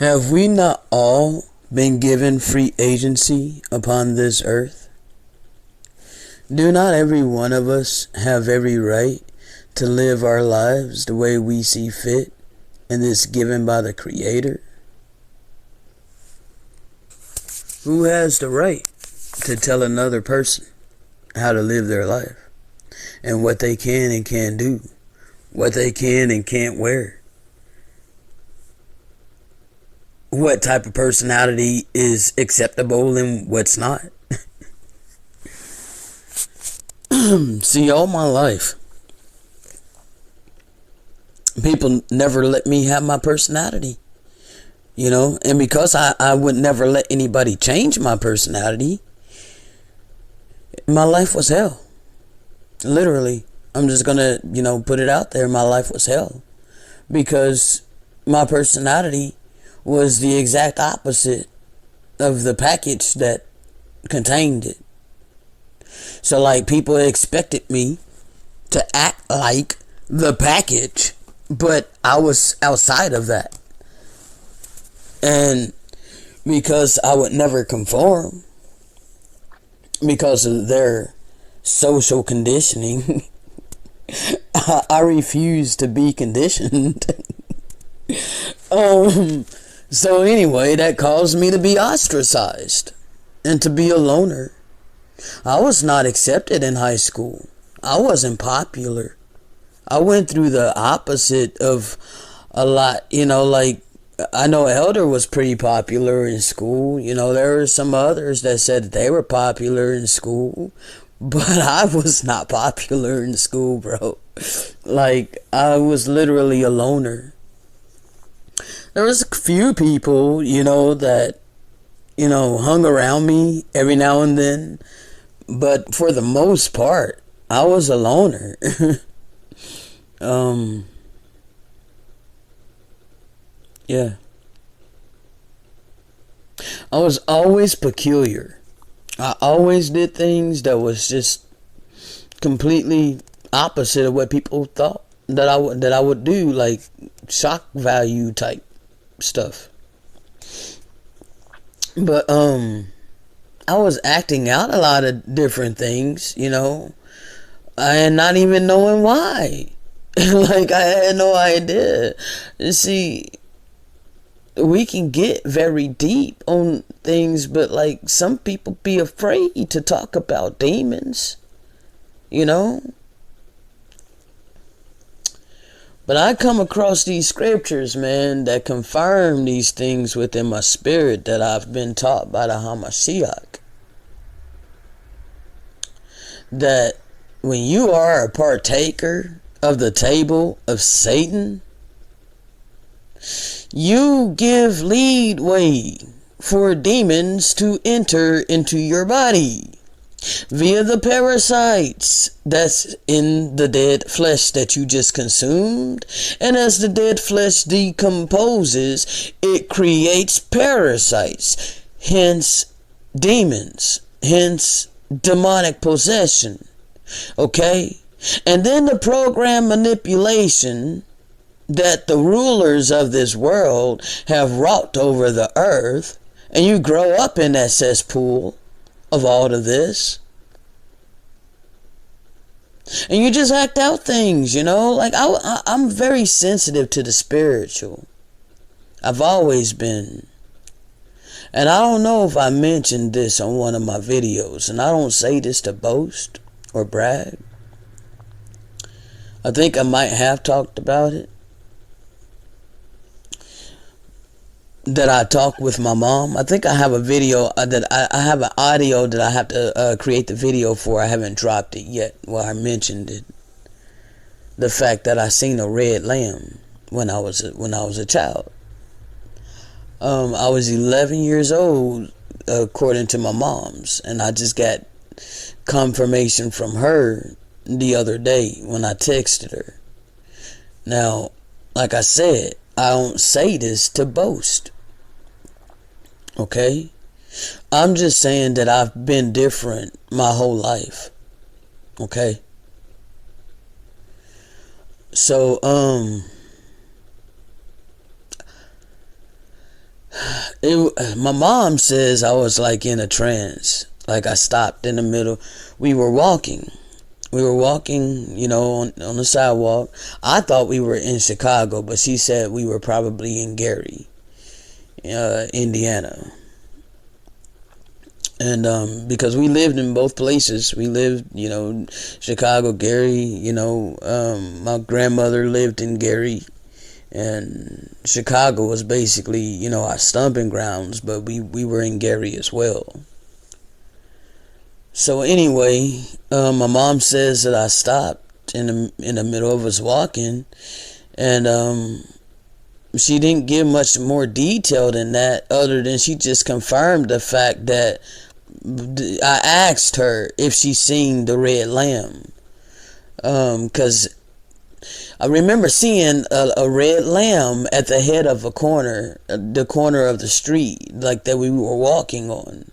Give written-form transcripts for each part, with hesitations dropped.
Have we not all been given free agency upon this earth? Do not every one of us have every right to live our lives the way we see fit, and this given by the Creator? Who has the right to tell another person how to live their life, and what they can and can't do, what they can and can't wear, what type of personality is acceptable and what's not? See, all my life, people never let me have my personality, and because I would never let anybody change my personality, my life was hell. Literally, I'm just gonna, put it out there. My life was hell because my personality was the exact opposite of the package that contained it. So, like, people expected me to act like the package, but I was outside of that. And because I would never conform, because of their social conditioning, I refuse to be conditioned. So anyway, that caused me to be ostracized and to be a loner. I was not accepted in high school. I wasn't popular. I went through the opposite of a lot, like, I know Elder was pretty popular in school. There were some others that said that they were popular in school, but I was not popular in school, bro. Like, I was literally a loner. There was a few people, that, hung around me every now and then. But for the most part, I was a loner. Yeah. I was always peculiar. I always did things that was just completely opposite of what people thought that I would do, like shock value type stuff. But I was acting out a lot of different things, and not even knowing why. Like, I had no idea. You see, we can get very deep on things, but like, some people be afraid to talk about demons, But I come across these scriptures, man, that confirm these things within my spirit that I've been taught by the Hamashiach. That when you are a partaker of the table of Satan, you give leadway for demons to enter into your body via the parasites that's in the dead flesh that you just consumed. And as the dead flesh decomposes, it creates parasites, hence demons, hence demonic possession. Okay? And then the program manipulation that the rulers of this world have wrought over the earth, and you grow up in that cesspool of all of this, and you just act out things, like I'm very sensitive to the spiritual. I've always been. And I don't know if I mentioned this on one of my videos, and I don't say this to boast or brag. I think I might have talked about it. That I talk with my mom. I think I have a video that I have an audio that I have to create the video for. I haven't dropped it yet. Well, I mentioned it. The fact that I seen a red lamb when I was a child. I was 11 years old, according to my mom's, and I just got confirmation from her the other day when I texted her. Now, like I said, I don't say this to boast. Okay? I'm just saying that I've been different my whole life. Okay? So, My mom says I was like in a trance. Like I stopped in the middle. We were walking. On the sidewalk. I thought we were in Chicago, but she said we were probably in Gary, Indiana. And because we lived in both places. We lived, Chicago, Gary, my grandmother lived in Gary. And Chicago was basically, our stomping grounds, but we were in Gary as well. So anyway, my mom says that I stopped in the middle of us walking, and she didn't give much more detail than that, other than she just confirmed the fact that I asked her if she seen the red lamb, because I remember seeing a red lamb at the head of the corner of the street, like that we were walking on.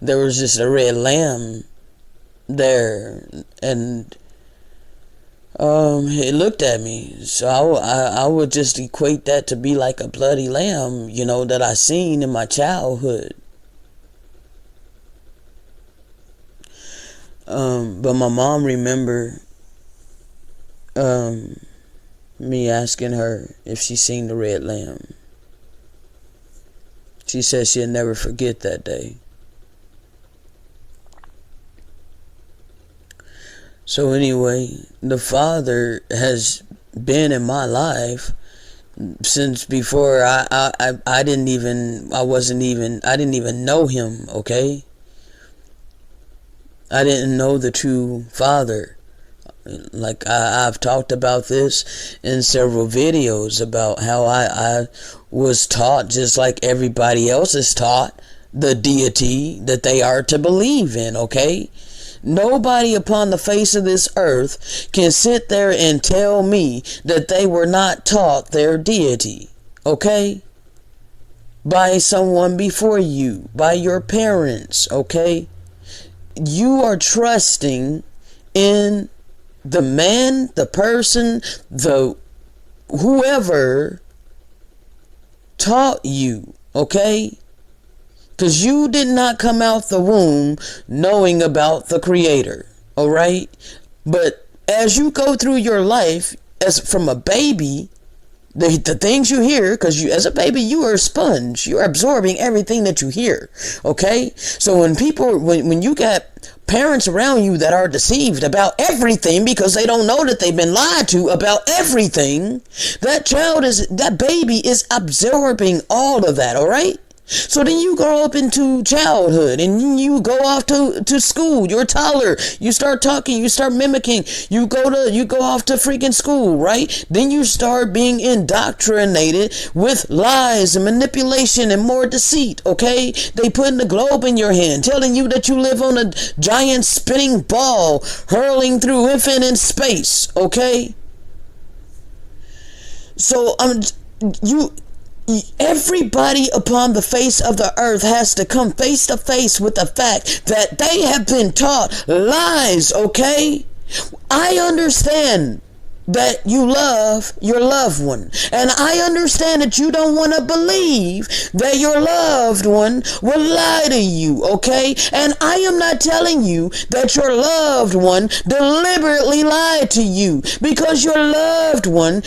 There was just a red lamb there, and it looked at me. So I would just equate that to be like a bloody lamb, that I seen in my childhood. But my mom remember me asking her if she seen the red lamb. She said she'd never forget that day. So anyway, the Father has been in my life since before I didn't even know him, okay? I didn't know the true Father. Like I've talked about this in several videos about how I was taught, just like everybody else is taught, the deity that they are to believe in, okay? Nobody upon the face of this earth can sit there and tell me that they were not taught their deity, okay? By someone before you, by your parents, okay? You are trusting in the man, the person, the whoever taught you, okay? Because you did not come out the womb knowing about the Creator, alright? But as you go through your life, as from a baby, the things you hear, because as a baby, you are a sponge. You're absorbing everything that you hear, okay? So when you got parents around you that are deceived about everything because they don't know that they've been lied to about everything, that baby is absorbing all of that, alright? So then you grow up into childhood and you go off to school. You're a toddler. You start talking. You start mimicking. You go off to freaking school, right? Then you start being indoctrinated with lies and manipulation and more deceit, okay? They putting the globe in your hand, telling you that you live on a giant spinning ball hurling through infinite space, okay? So everybody upon the face of the earth has to come face to face with the fact that they have been taught lies, okay? I understand that you love your loved one, and I understand that you don't want to believe that your loved one will lie to you, okay? And I am not telling you that your loved one deliberately lied to you, because your beloved one,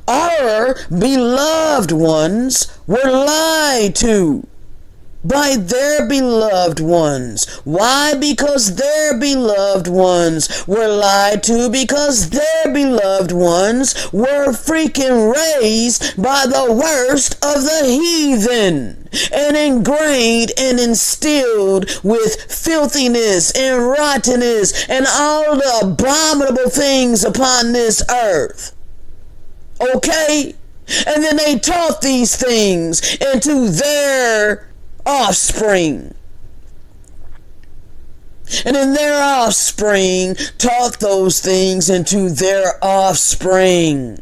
our beloved ones were lied to by their beloved ones. Why? Because their beloved ones were lied to, because their beloved ones were freaking raised by the worst of the heathen and ingrained and instilled with filthiness and rottenness and all the abominable things upon this earth, okay? And then they taught these things into their offspring. And then their offspring taught those things into their offspring.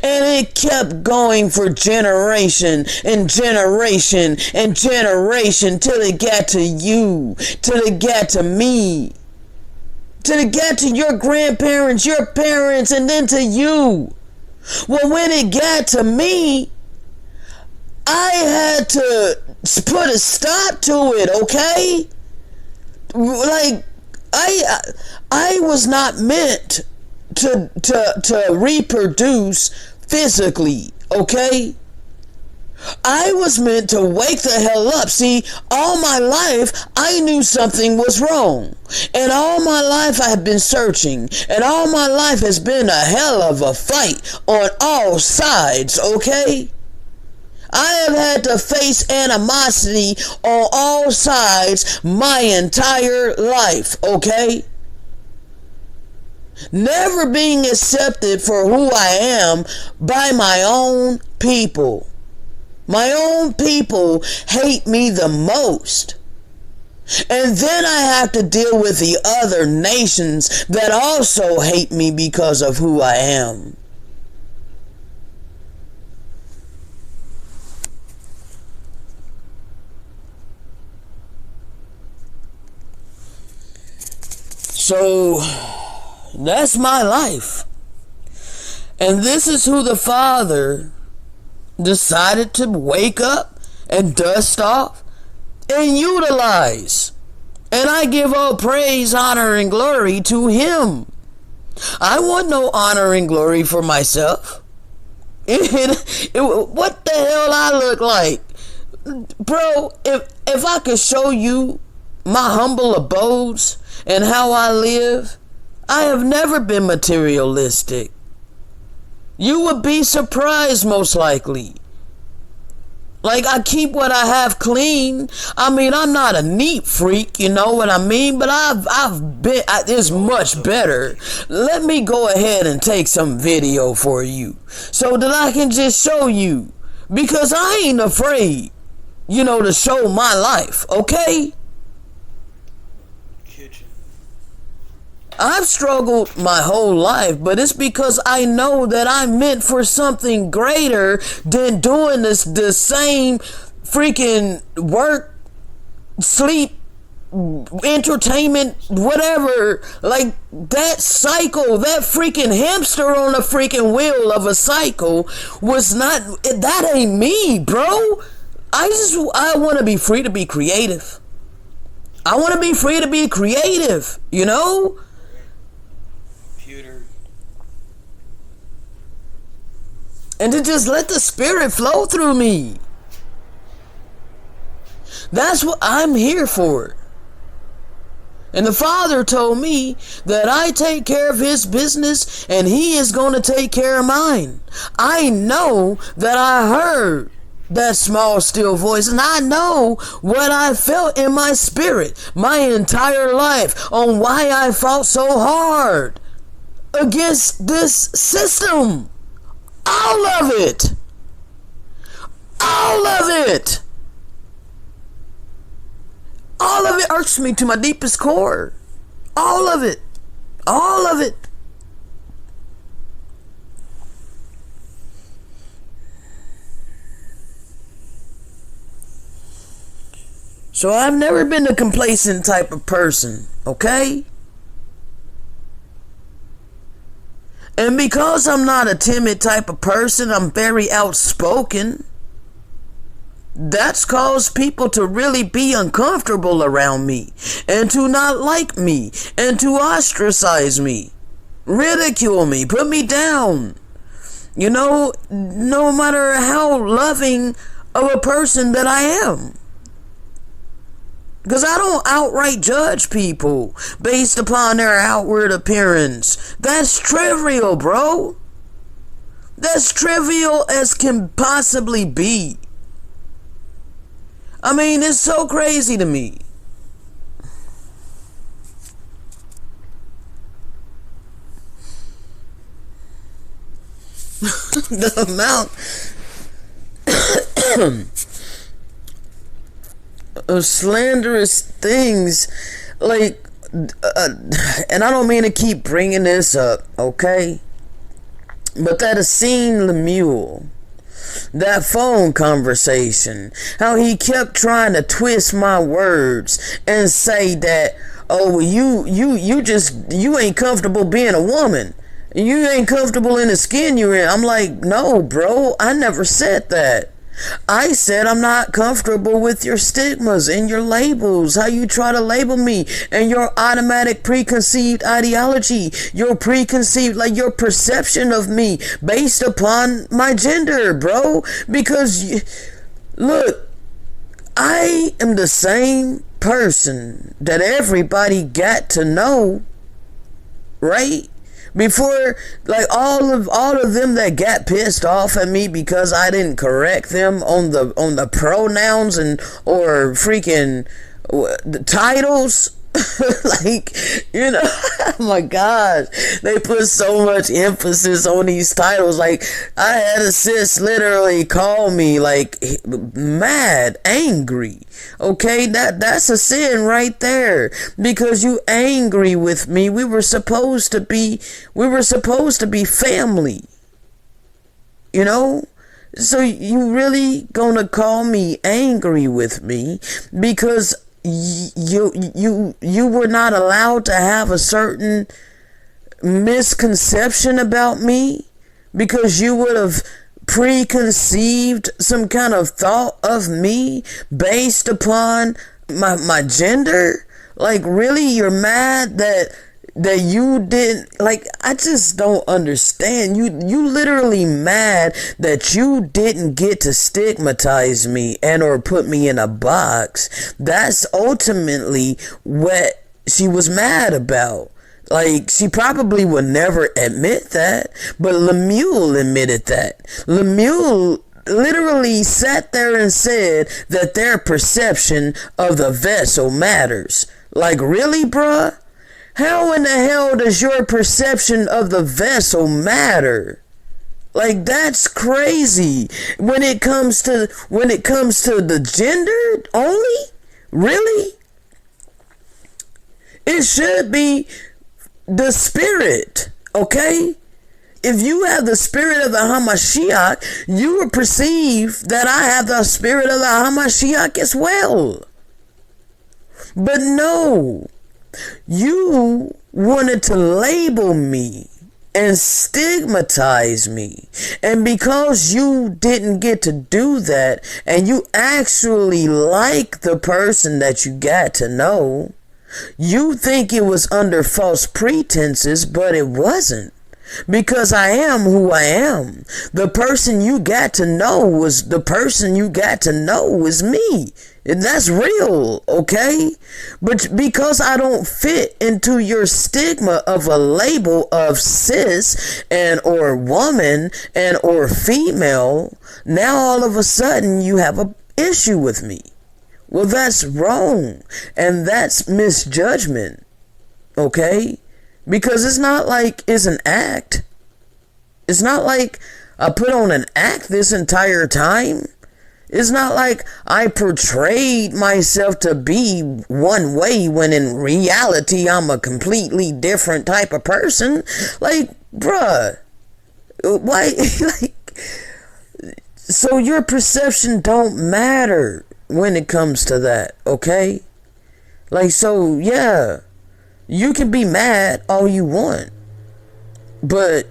And it kept going for generation and generation and generation till it got to you, till it got to me, till it got to your grandparents, your parents, and then to you. Well, when it got to me, I had to put a stop to it, okay? Like, I was not meant to reproduce physically, okay? I was meant to wake the hell up. See, all my life, I knew something was wrong. And all my life, I have been searching. And all my life has been a hell of a fight on all sides, okay? I have had to face animosity on all sides my entire life, okay? Never being accepted for who I am by my own people. My own people hate me the most. And then I have to deal with the other nations that also hate me because of who I am. So, that's my life. And this is who the Father decided to wake up and dust off and utilize. And I give all praise, honor, and glory to Him. I want no honor and glory for myself. What the hell I look like? Bro, if I could show you my humble abodes and how I live, I have never been materialistic. You would be surprised, most likely. Like, I keep what I have clean. I mean, I'm not a neat freak, you know what I mean? But it's much better. Let me go ahead and take some video for you so that I can just show you. Because I ain't afraid, to show my life, okay? I've struggled my whole life, but it's because I know that I'm meant for something greater than doing the same freaking work, sleep, entertainment, whatever. Like, that cycle, that freaking hamster on a freaking wheel of a cycle that ain't me, bro. I want to be free to be creative. I want to be free to be creative, and to just let the Spirit flow through me. That's what I'm here for. And the Father told me that I take care of His business and He is going to take care of mine. I know that I heard that small still voice, and I know what I felt in my spirit my entire life on why I fought so hard against this system. All of it. All of it. All of it irks me to my deepest core. All of it. All of it. So I've never been a complacent type of person, okay? And because I'm not a timid type of person, I'm very outspoken. That's caused people to really be uncomfortable around me, and to not like me, and to ostracize me, ridicule me, put me down. No matter how loving of a person that I am. Because I don't outright judge people based upon their outward appearance. That's trivial, bro. That's trivial as can possibly be. I mean, it's so crazy to me. The amount of slanderous things, like, and I don't mean to keep bringing this up, okay? But that Asim Lemuel, that phone conversation, how he kept trying to twist my words and say that, oh, you ain't comfortable being a woman. You ain't comfortable in the skin you're in. I'm like, no, bro, I never said that. I said I'm not comfortable with your stigmas and your labels, how you try to label me, and your automatic preconceived ideology, your preconceived, like your perception of me based upon my gender, bro. Because, look, I am the same person that everybody got to know, right? Before, like, all of them that got pissed off at me because I didn't correct them on the pronouns and or freaking the titles. Like, oh my gosh, they put so much emphasis on these titles. Like, I had a sis literally call me like mad, angry. Okay, that's a sin right there, because you angry with me. We were supposed to be family. So you really gonna call me angry with me because you were not allowed to have a certain misconception about me, because you would have preconceived some kind of thought of me based upon my gender? Like, really, you're mad that you didn't, like, I just don't understand. You literally mad that you didn't get to stigmatize me and or put me in a box. That's ultimately what she was mad about. Like, she probably would never admit that, but Lemuel admitted that. Lemuel literally sat there and said that their perception of the vessel matters. Like, really, bruh? How in the hell does your perception of the vessel matter? Like, that's crazy. When it comes to the gender only? Really? It should be the spirit, okay? If you have the spirit of the Hamashiach, you will perceive that I have the spirit of the Hamashiach as well. But no. You wanted to label me and stigmatize me. And because you didn't get to do that, and you actually like the person that you got to know, you think it was under false pretenses, but it wasn't. Because I am who I am. The person you got to know was me. And that's real, okay? But because I don't fit into your stigma of a label of cis and or woman and or female, now all of a sudden you have an issue with me. Well, that's wrong. And that's misjudgment, okay? Because it's not like it's an act. It's not like I put on an act this entire time. It's not like I portrayed myself to be one way when in reality I'm a completely different type of person. Like, bruh, why? Like, so your perception don't matter when it comes to that, okay? Like, so yeah, you can be mad all you want, but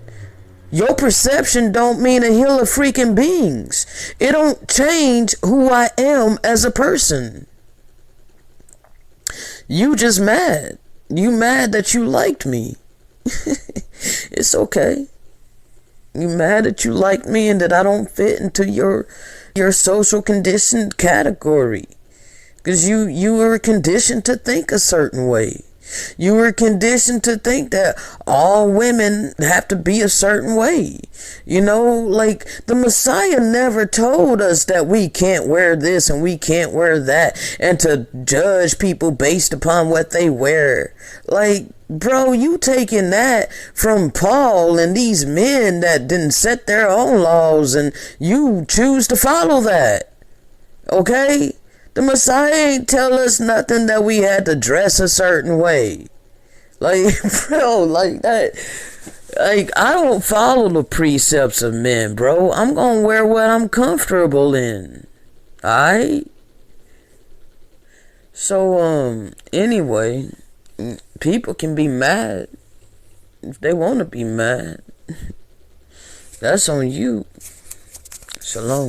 your perception don't mean a hill of freaking beans. It don't change who I am as a person. You just mad. You mad that you liked me. It's okay. You mad that you liked me and that I don't fit into your social conditioned category. Because you were conditioned to think a certain way. You were conditioned to think that all women have to be a certain way. Like, the Messiah never told us that we can't wear this and we can't wear that, and to judge people based upon what they wear. Like, bro, you taking that from Paul and these men that didn't set their own laws, and you choose to follow that. Okay? The Messiah ain't tell us nothing that we had to dress a certain way. Like, bro, like that. Like, I don't follow the precepts of men, bro. I'm gonna wear what I'm comfortable in. Alright? So, anyway, people can be mad if they want to be mad. That's on you. Shalom.